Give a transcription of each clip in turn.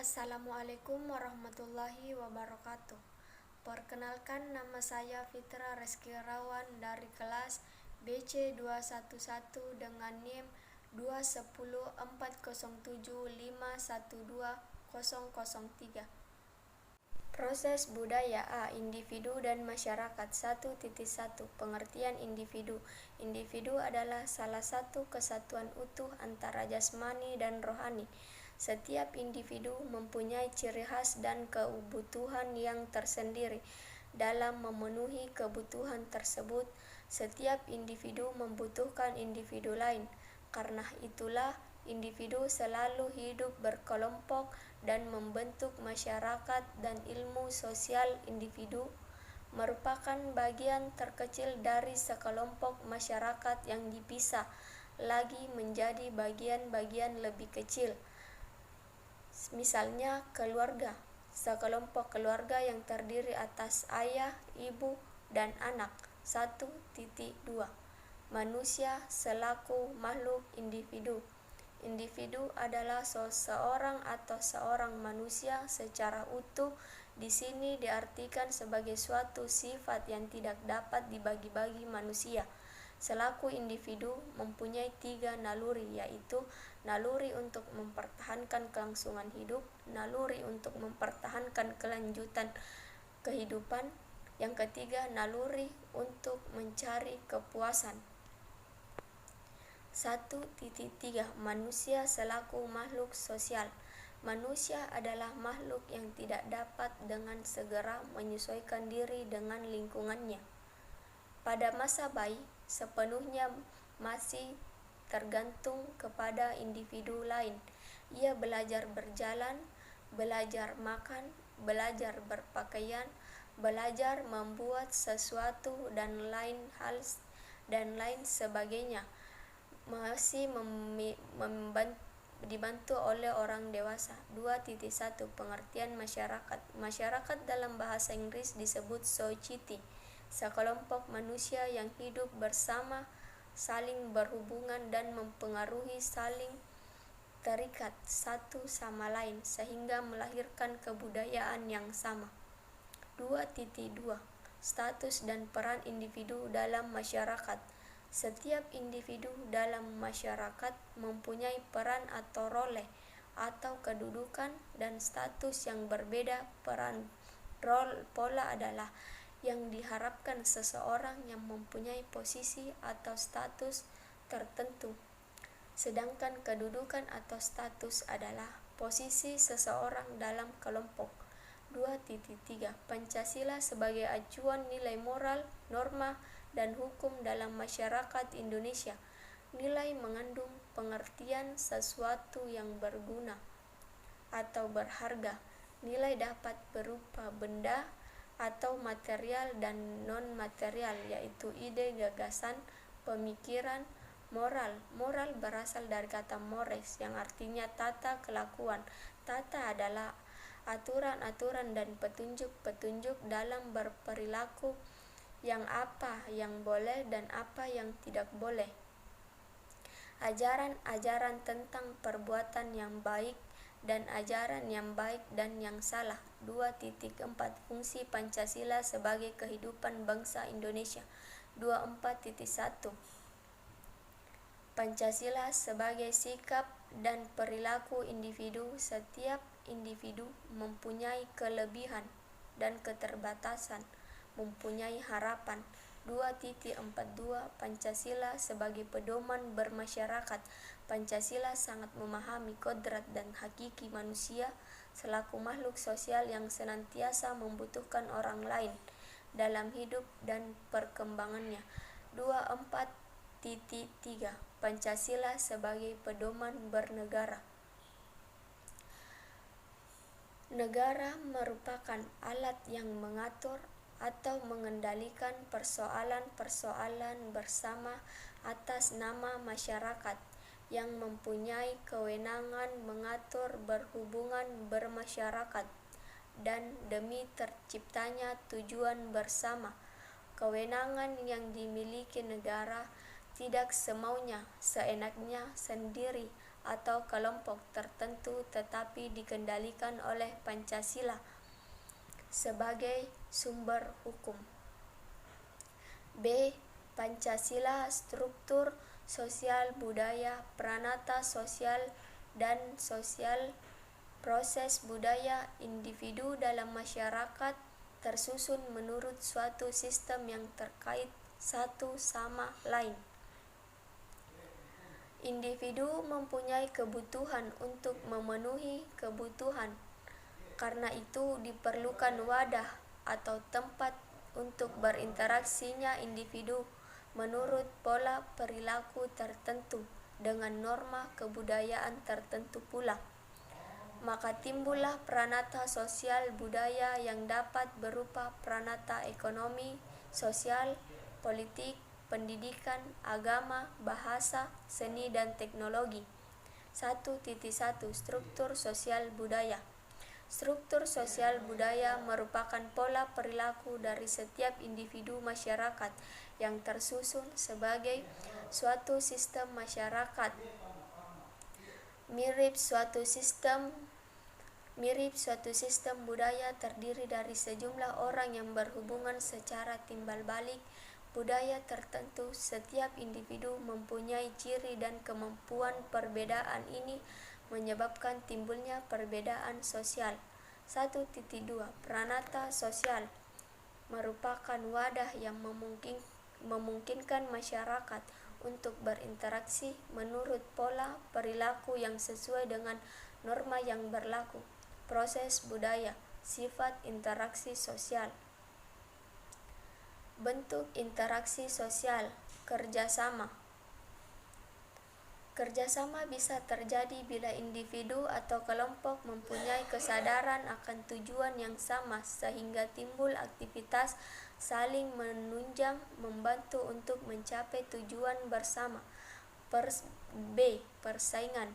Assalamualaikum warahmatullahi wabarakatuh. Perkenalkan, nama saya Fitra Reski Rawan dari kelas BC211 dengan NIM 2104075120003. Proses budaya A. Individu dan masyarakat. 1.1 Pengertian individu. Individu adalah salah satu kesatuan utuh antara jasmani dan rohani. Setiap individu mempunyai ciri khas dan kebutuhan yang tersendiri. Dalam memenuhi kebutuhan tersebut, setiap individu membutuhkan individu lain. Karena itulah, individu selalu hidup berkelompok dan membentuk masyarakat, dan ilmu sosial individu merupakan bagian terkecil dari sekelompok masyarakat yang dipisah lagi menjadi bagian-bagian lebih kecil. Misalnya keluarga, sekelompok keluarga yang terdiri atas ayah, ibu, dan anak. 1.2 Manusia selaku makhluk individu. Individu adalah seseorang atau seorang manusia secara utuh. Di sini diartikan sebagai suatu sifat yang tidak dapat dibagi-bagi manusia. Selaku individu mempunyai 3 naluri, yaitu naluri untuk mempertahankan kelangsungan hidup, naluri untuk mempertahankan kelanjutan kehidupan, yang ketiga naluri untuk mencari kepuasan. 1.3 Manusia selaku makhluk sosial. Manusia adalah makhluk yang tidak dapat dengan segera menyesuaikan diri dengan lingkungannya. Pada masa bayi, sepenuhnya masih tergantung kepada individu lain. Ia belajar berjalan, belajar makan, belajar berpakaian, belajar membuat sesuatu, dan lain sebagainya. Masih dibantu oleh orang dewasa. 2.1 Pengertian masyarakat. Masyarakat dalam bahasa Inggris disebut society. Sekelompok manusia yang hidup bersama, saling berhubungan dan mempengaruhi, saling terikat satu sama lain sehingga melahirkan kebudayaan yang sama. 2.2 Status dan peran individu dalam masyarakat. Setiap individu dalam masyarakat mempunyai peran atau role atau kedudukan dan status yang berbeda. Peran pola adalah yang diharapkan seseorang yang mempunyai posisi atau status tertentu, sedangkan kedudukan atau status adalah posisi seseorang dalam kelompok. 2.3 Pancasila sebagai acuan nilai moral, norma, dan hukum dalam masyarakat Indonesia. Nilai mengandung pengertian sesuatu yang berguna atau berharga. Nilai dapat berupa benda atau material dan non-material, yaitu ide, gagasan, pemikiran. Moral berasal dari kata mores yang artinya tata kelakuan. Tata adalah aturan-aturan dan petunjuk-petunjuk dalam berperilaku, yang apa yang boleh dan apa yang tidak boleh. Ajaran-ajaran tentang perbuatan yang baik dan ajaran yang baik dan yang salah. 2.4 Fungsi Pancasila sebagai kehidupan bangsa Indonesia. 24.1 Pancasila sebagai sikap dan perilaku individu. Setiap individu mempunyai kelebihan dan keterbatasan, mempunyai harapan. 2.42 Pancasila sebagai pedoman bermasyarakat. Pancasila sangat memahami kodrat dan hakiki manusia selaku makhluk sosial yang senantiasa membutuhkan orang lain dalam hidup dan perkembangannya. 24.3 Pancasila sebagai pedoman bernegara. Negara merupakan alat yang mengatur atau mengendalikan persoalan-persoalan bersama atas nama masyarakat, yang mempunyai kewenangan mengatur berhubungan bermasyarakat dan demi terciptanya tujuan bersama. Kewenangan yang dimiliki negara tidak semaunya, seenaknya sendiri, atau kelompok tertentu tetapi dikendalikan oleh Pancasila sebagai sumber hukum. B. Pancasila, struktur sosial budaya, pranata sosial dan sosial, proses budaya individu dalam masyarakat tersusun menurut suatu sistem yang terkait satu sama lain. Individu mempunyai kebutuhan untuk memenuhi kebutuhan. Karena itu diperlukan wadah atau tempat untuk berinteraksinya individu menurut pola perilaku tertentu dengan norma kebudayaan tertentu pula. Maka timbullah pranata sosial budaya yang dapat berupa pranata ekonomi, sosial, politik, pendidikan, agama, bahasa, seni dan teknologi. 1.1 Struktur sosial budaya. Struktur sosial budaya merupakan pola perilaku dari setiap individu masyarakat yang tersusun sebagai suatu sistem masyarakat. Mirip suatu sistem budaya terdiri dari sejumlah orang yang berhubungan secara timbal balik budaya tertentu. Setiap individu mempunyai ciri dan kemampuan. Perbedaan ini menyebabkan timbulnya perbedaan sosial. 1.2 Pranata sosial merupakan wadah yang memungkinkan masyarakat untuk berinteraksi menurut pola perilaku yang sesuai dengan norma yang berlaku. Proses budaya, sifat interaksi sosial. Bentuk interaksi sosial, kerjasama. Kerjasama bisa terjadi bila individu atau kelompok mempunyai kesadaran akan tujuan yang sama sehingga timbul aktivitas saling menunjang membantu untuk mencapai tujuan bersama. B. Persaingan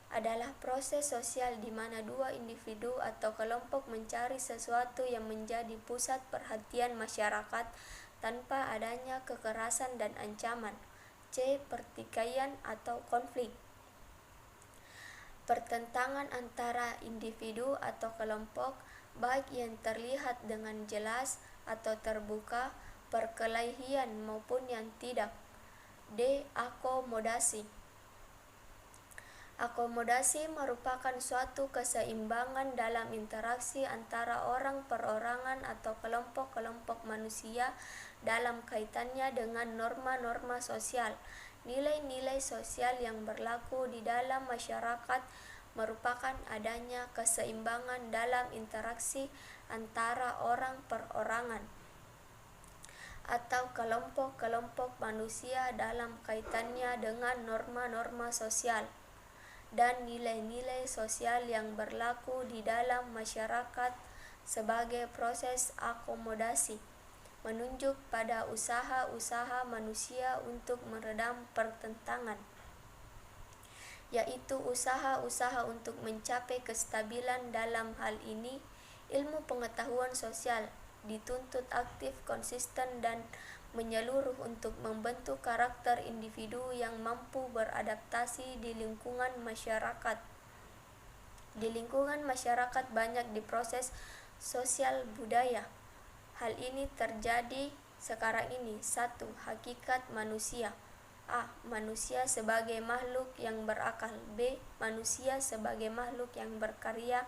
adalah proses sosial di mana dua individu atau kelompok mencari sesuatu yang menjadi pusat perhatian masyarakat tanpa adanya kekerasan dan ancaman. C. Pertikaian atau konflik. Pertentangan antara individu atau kelompok baik yang terlihat dengan jelas atau terbuka, perkelahian maupun yang tidak. D. Akomodasi. Akomodasi merupakan suatu keseimbangan dalam interaksi antara orang perorangan atau kelompok-kelompok manusia dalam kaitannya dengan norma-norma sosial. Nilai-nilai sosial yang berlaku di dalam masyarakat merupakan adanya keseimbangan dalam interaksi antara orang perorangan atau kelompok-kelompok manusia dalam kaitannya dengan norma-norma sosial dan nilai-nilai sosial yang berlaku di dalam masyarakat. Sebagai proses akomodasi menunjuk pada usaha-usaha manusia untuk meredam pertentangan, yaitu usaha-usaha untuk mencapai kestabilan. Dalam hal ini, ilmu pengetahuan sosial dituntut aktif, konsisten, dan menyeluruh untuk membentuk karakter individu yang mampu beradaptasi di lingkungan masyarakat. Di lingkungan masyarakat banyak diproses sosial budaya. Hal ini terjadi sekarang ini. 1. Hakikat manusia. A. Manusia sebagai makhluk yang berakal. B. Manusia sebagai makhluk yang berkarya.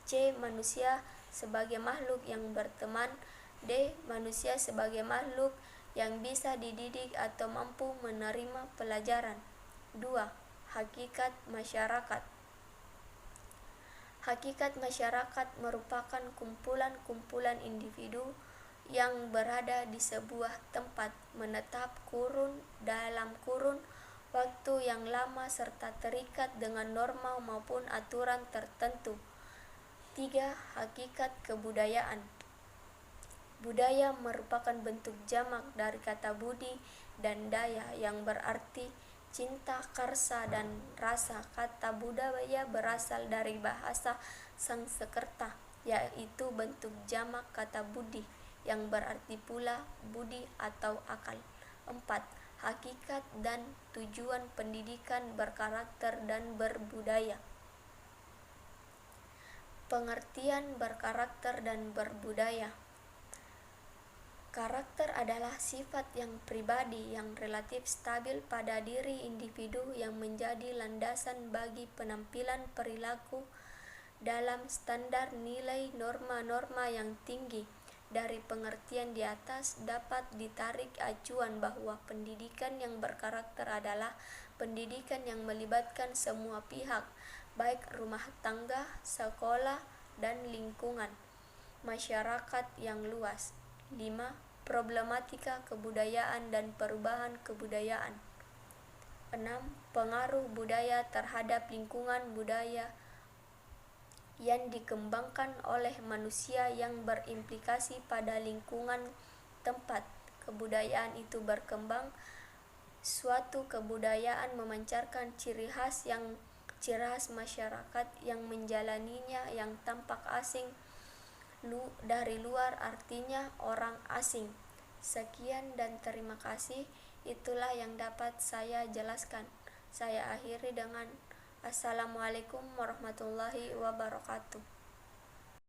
C. Manusia sebagai makhluk yang berteman. D. Manusia sebagai makhluk yang bisa dididik atau mampu menerima pelajaran. 2. Hakikat masyarakat. Hakikat masyarakat merupakan kumpulan-kumpulan individu yang berada di sebuah tempat, menetap dalam kurun waktu yang lama serta terikat dengan norma maupun aturan tertentu. 3. Hakikat kebudayaan. Budaya merupakan bentuk jamak dari kata budi dan daya yang berarti cinta, karsa, dan rasa. Kata budaya berasal dari bahasa Sanskerta, yaitu bentuk jamak kata budi yang berarti pula budi atau akal. 4. hakikat dan tujuan pendidikan berkarakter dan berbudaya. Pengertian berkarakter dan berbudaya. Karakter adalah sifat yang pribadi yang relatif stabil pada diri individu yang menjadi landasan bagi penampilan perilaku dalam standar nilai norma-norma yang tinggi. Dari pengertian di atas dapat ditarik acuan bahwa pendidikan yang berkarakter adalah pendidikan yang melibatkan semua pihak, baik rumah tangga, sekolah, dan lingkungan masyarakat yang luas. 5. Problematika kebudayaan dan perubahan kebudayaan. 6. Pengaruh budaya terhadap lingkungan budaya yang dikembangkan oleh manusia yang berimplikasi pada lingkungan tempat kebudayaan itu berkembang. Suatu kebudayaan memancarkan ciri khas masyarakat yang menjalaninya yang tampak asing dari luar, artinya orang asing. Sekian dan terima kasih. Itulah yang dapat saya jelaskan. Saya akhiri dengan Assalamualaikum warahmatullahi wabarakatuh.